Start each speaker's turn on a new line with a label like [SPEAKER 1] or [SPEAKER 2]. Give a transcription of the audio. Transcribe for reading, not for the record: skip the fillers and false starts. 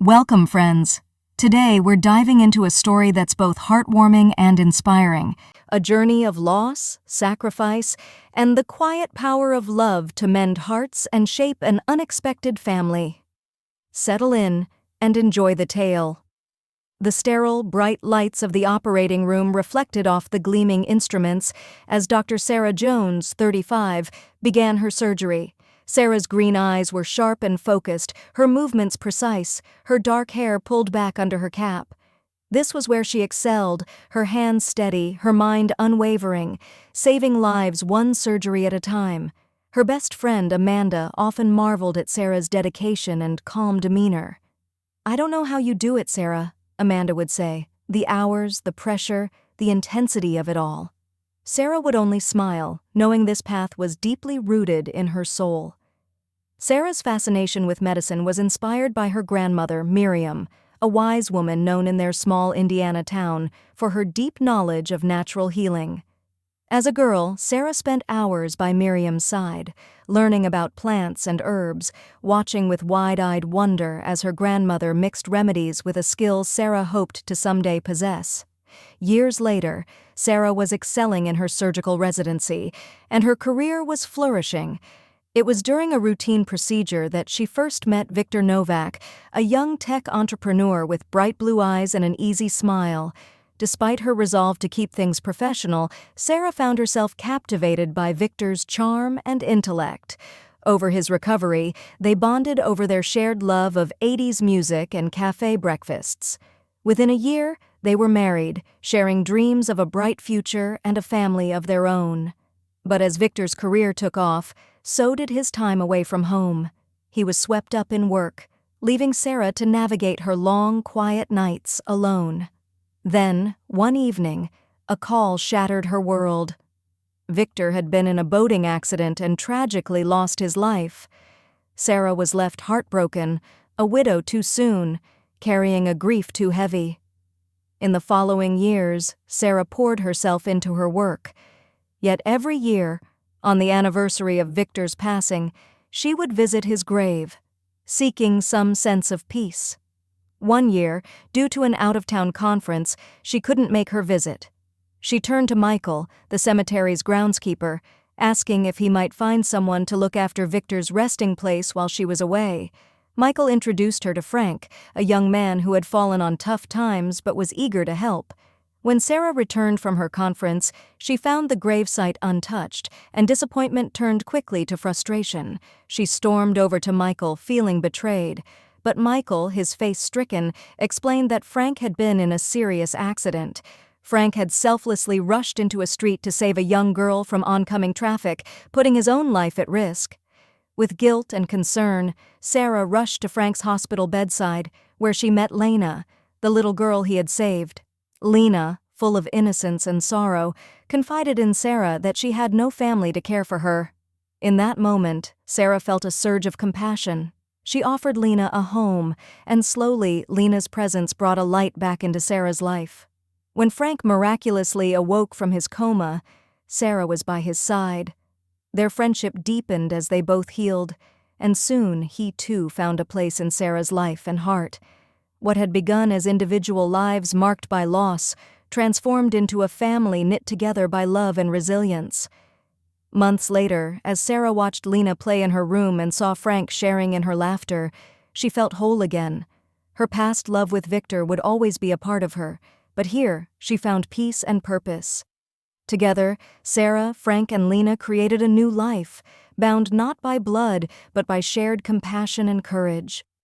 [SPEAKER 1] Welcome, friends. Today, we're diving into a story that's both heartwarming and inspiring. A journey of loss, sacrifice, and the quiet power of love to mend hearts and shape an unexpected family. Settle in and enjoy the tale. The sterile, bright lights of the operating room reflected off the gleaming instruments as Dr. Sarah Jones, 35, began her surgery. Sarah's green eyes were sharp and focused, her movements precise, her dark hair pulled back under her cap. This was where she excelled, her hands steady, her mind unwavering, saving lives one surgery at a time. Her best friend, Amanda, often marveled at Sarah's dedication and calm demeanor. "I don't know how you do it, Sarah," Amanda would say. "The hours, the pressure, the intensity of it all." Sarah would only smile, knowing this path was deeply rooted in her soul. Sarah's fascination with medicine was inspired by her grandmother, Miriam, a wise woman known in their small Indiana town for her deep knowledge of natural healing. As a girl, Sarah spent hours by Miriam's side, learning about plants and herbs, watching with wide-eyed wonder as her grandmother mixed remedies with a skill Sarah hoped to someday possess. Years later, Sarah was excelling in her surgical residency, and her career was flourishing. It was during a routine procedure that she first met Victor Novak, a young tech entrepreneur with bright blue eyes and an easy smile. Despite her resolve to keep things professional, Sarah found herself captivated by Victor's charm and intellect. Over his recovery, they bonded over their shared love of 80s music and cafe breakfasts. Within a year, they were married, sharing dreams of a bright future and a family of their own. But as Victor's career took off, so did his time away from home. He was swept up in work, leaving Sarah to navigate her long, quiet nights alone. Then, one evening, a call shattered her world. Victor had been in a boating accident and tragically lost his life. Sarah was left heartbroken, a widow too soon, carrying a grief too heavy. In the following years, Sarah poured herself into her work. Yet every year, on the anniversary of Victor's passing, she would visit his grave, seeking some sense of peace. One year, due to an out-of-town conference, she couldn't make her visit. She turned to Michael, the cemetery's groundskeeper, asking if he might find someone to look after Victor's resting place while she was away. Michael introduced her to Frank, a young man who had fallen on tough times but was eager to help. When Sarah returned from her conference, she found the gravesite untouched, and disappointment turned quickly to frustration. She stormed over to Michael, feeling betrayed. But Michael, his face stricken, explained that Frank had been in a serious accident. Frank had selflessly rushed into a street to save a young girl from oncoming traffic, putting his own life at risk. With guilt and concern, Sarah rushed to Frank's hospital bedside, where she met Lena, the little girl he had saved. Lena, full of innocence and sorrow, confided in Sarah that she had no family to care for her. In that moment, Sarah felt a surge of compassion. She offered Lena a home, and slowly Lena's presence brought a light back into Sarah's life. When Frank miraculously awoke from his coma, Sarah was by his side. Their friendship deepened as they both healed, and soon he too found a place in Sarah's life and heart. What had begun as individual lives marked by loss transformed into a family knit together by love and resilience. Months later, as Sarah watched Lena play in her room and saw Frank sharing in her laughter, she felt whole again. Her past love with Victor would always be a part of her, but here she found peace and purpose. Together, Sarah, Frank, and Lena created a new life, bound not by blood, but by shared compassion and courage.